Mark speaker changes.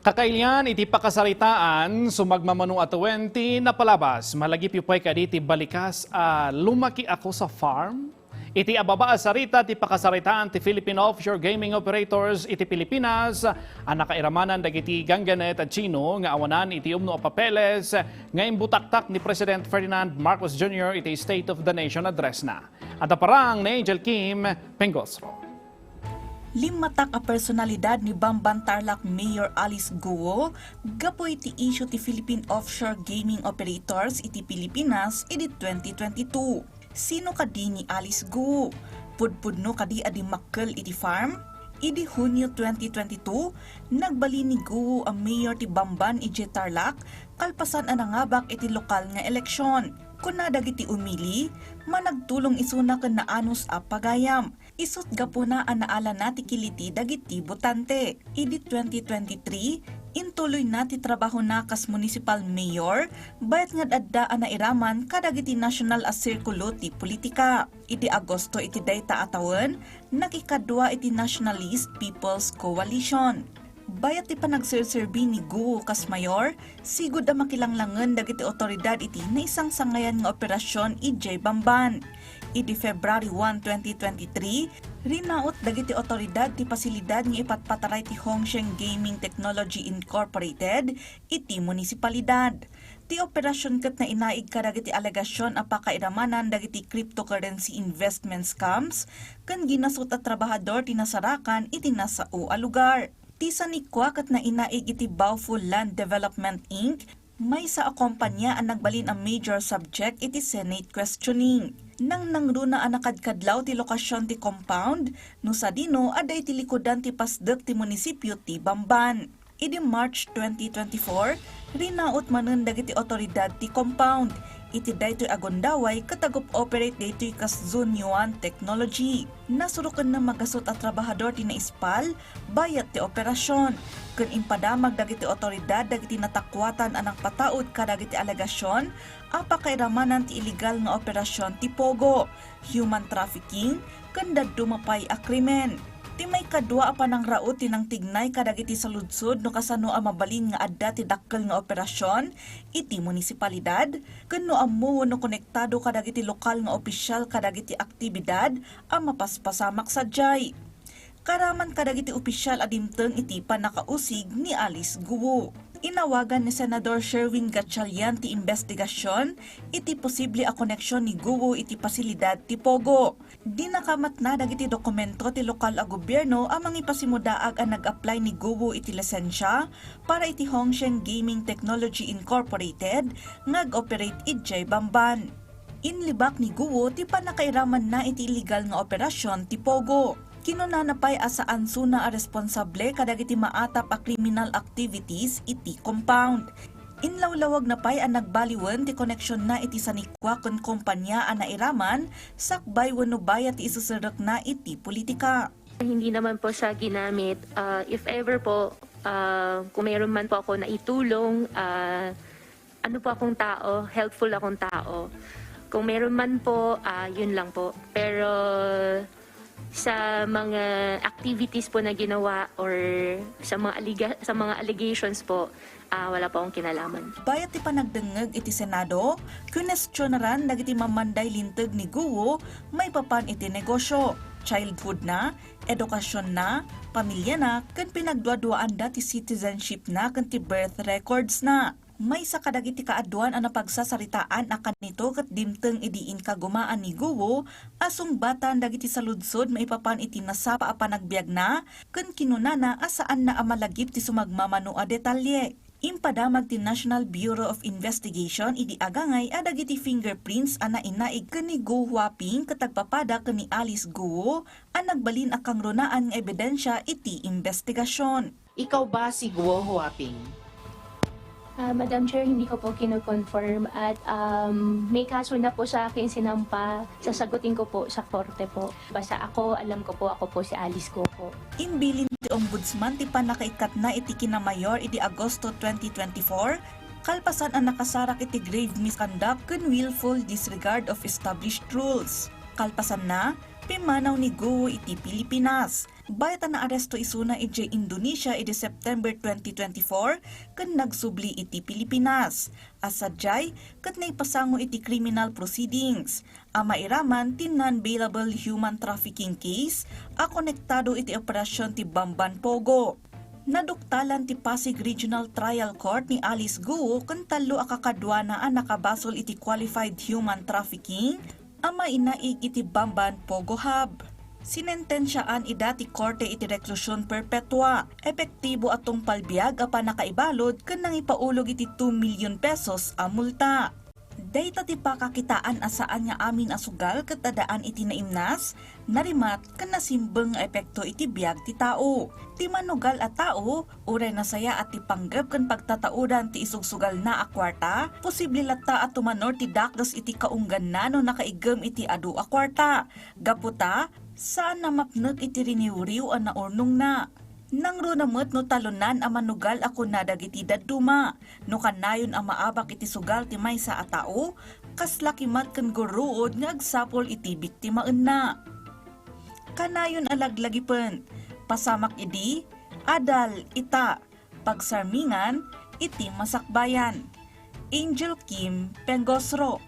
Speaker 1: Kakailian iti pakasaritaan sumagmamano at 20 na palabas. Malagip yung kaditi balikas lumaki ako sa farm. Iti ababa sarita ti pakasaritaan ti Philippine Offshore Gaming Operators iti Pilipinas ang nakairamanan dagiti gangganet at Chino nga awanan iti umno a papeles nga imbutaktak ni President Ferdinand Marcos Jr. iti State of the Nation address na. At parang ni Angel Kim Pengosro.
Speaker 2: Limatak a personalidad ni Bamban Tarlac Mayor Alice Guo, gapo iti issue ti Philippine Offshore Gaming Operators iti Pilipinas iti 2022. Sino kadi ni Alice Guo? Pudpudno kadi adi makkel iti farm? Idi Hunyo 2022, nagbali ni Guo ang mayor ti Bamban iti Tarlac, kalpasan ang nangabak iti lokal nga eleksyon. Kuna dagiti umili, managtulong isuna ken naanos a pagayam. Isut gapo na ang naala na ti kiliti dagiti botante. Idi 2023, intuloy na ti trabaho na kas municipal mayor, bayat nga adda ang nairaman kadagiti national a sirkulo ti politika. Idi Agosto iti dayta atawon, nakikadwa iti Nationalist People's Coalition. Bayat ti panagserserbi ni Guo kas mayor, sigud ang makilanglangan dagiti otoridad iti na isang sangayan nga operasyon ijay Bamban. Idi February 1, 2023, rinaot dagiti otoridad ti pasilidad nga ipatpataray ti Hongsheng Gaming Technology Incorporated iti munisipalidad. Ti operasyon ket na inaig kadagiti alegasyon a pakairamanan dagiti cryptocurrency investment scams ken ginasut a trabahador ti nasarakan iti nasao a lugar. Tisa ni Kwak at na inaig iti Bauful Land Development Inc., may sa akumpanya ang nagbalin ang major subject iti Senate questioning. Nang nangruna ang nakadkadlaw ti lokasyon ti compound, no sa dino aday ti likodan ti pasdek ti munisipyo ti Bamban. Idi March 2024, rinaot manen dagiti otoridad ti compound. Iti daytoy agondaway katagop operate daytoy kas Zone 1 technology. Nasurukan na magasot at trabahador ti naispal, bayat ti operasyon. Kun impadamag dagiti otoridad dagiti natakwatan anang pataod kadagiti alegasyon, apakairamanan ti illegal nga operasyon ti Pogo, human trafficking, ken dumapay a krimen. Ti may kadwa pa ng raot tinang tignay kadagiti saludsod no kasano a mabalin nga adda ti dakkel nga operasyon iti munisipalidad ken no ammo no konektado kadagiti lokal nga opisyal kadagiti aktibidad a mapaspasamak sadyay. Karaman kadagiti opisyal adimteng iti panakausig ni Alice Guo. Inawagan ni Senador Sherwin Gatchalian ti investigasyon iti posible a koneksyon ni Guo iti pasilidad ti Pogo. Di nakamat na dagiti dokumento ti lokal a gobyerno amang ipasimudaag ang nag-apply ni Guo iti lisensya para iti Hongsheng Gaming Technology Incorporated ngag-operate ijay Bamban. Inlibak ni Guo ti panakairaman na iti illegal nga operasyon ti Pogo. Kinunanapay asaan suna a responsable kadagiti maatap a criminal activities iti compound. Inlawlawag na pay ang nagbaliwen ti koneksyon na iti sanikwa kon kompanya ang nairaman sakbay wenno bayat ti isusurok na iti politika.
Speaker 3: Hindi naman po siya ginamit. If ever po, kung mayroon man po ako na itulong, ano po akong tao, helpful akong tao. Kung mayroon man po, yun lang po. Pero sa mga activities po na ginawa or sa mga allegations po, wala po akong kinalaman.
Speaker 2: Bayat ti panagdengeg iti Senado, kunestyonaran dagiti mamanday linteg ni Guo may papan iti negosyo, childhood na, edukasyon na, pamilya na, ken pinagduaduaan dati citizenship na ken ti birth records na. May sa kadagiti kaaduan ang napagsasaritaan akan nito ket dimteng idiin kagumaan ni Guo asung batan dagiti saludsod maipapan iti nasapa a panagbiag na ken kinunana asaan na amalagip ti sumagmamano a detalye. Impadamag ti National Bureau of Investigation idi agangay a dagiti fingerprints a nainaig ken ni Guo Huaping katagpapada ken ni Alice Guo a nagbalin a kangrunaan nga ebidensya iti investigasyon.
Speaker 4: Ikaw ba si Guo Huaping?
Speaker 3: Madam Chair, hindi ko po kino-confirm at may kaso na po sa akin sinampa. Sasagutin ko po sa korte po. Basta ako, alam ko po, ako po si Alice Guo po.
Speaker 2: Inbilin ti Ombudsman ti panakaikat na iti kinamayor iti Agosto 2024, kalpasan ang nakasarak iti grave misconduct ken willful disregard of established rules. Kalpasan na, pimanaw ni Guo iti Pilipinas. Bayat na aresto isuna iti Indonesia iti September 2024 kan nagsubli iti Pilipinas. Asadyay kat naipasango iti criminal proceedings. Mairaman ti non-bailable human trafficking case a konektado iti operasyon ti Bamban Pogo. Naduktalan ti Pasig Regional Trial Court ni Alice Guo kan talo a kakadwana a nakabasol iti qualified human trafficking ama inaig iti Bamban Pogo Hub. Sinentensyaan idati korte iti reklusyon perpetua. Epektibo atong palbiag a panakaibalod kan nang ipaulog iti 2 million pesos a multa. Dayta ti pakakitaan asaan nga amin asugal ket tadaan iti naimnas, narimat kan nasimbeng nga epekto iti biag ti tao. Ti manugal a tao, uray nasaya at ti panggep kan pagtataudan ti isugsugal na a kwarta, posible latta at tumanor ti dakdas iti kaunggan na no nakaigem iti adu a kwarta. Gaputa, saan na mapnot iti riniwriw a naurnong na. Nang runamot no talunan a manugal ako nadagiti daduma. No kanayon a maabak iti sugal ti maysa a tao, kas lakimat kan guruod nga agsapol iti biktimaan na. Kanayon alaglagipon, pasamak idi, adal ita, pagsarmingan, iti masakbayan. Angel Kim Pengosro.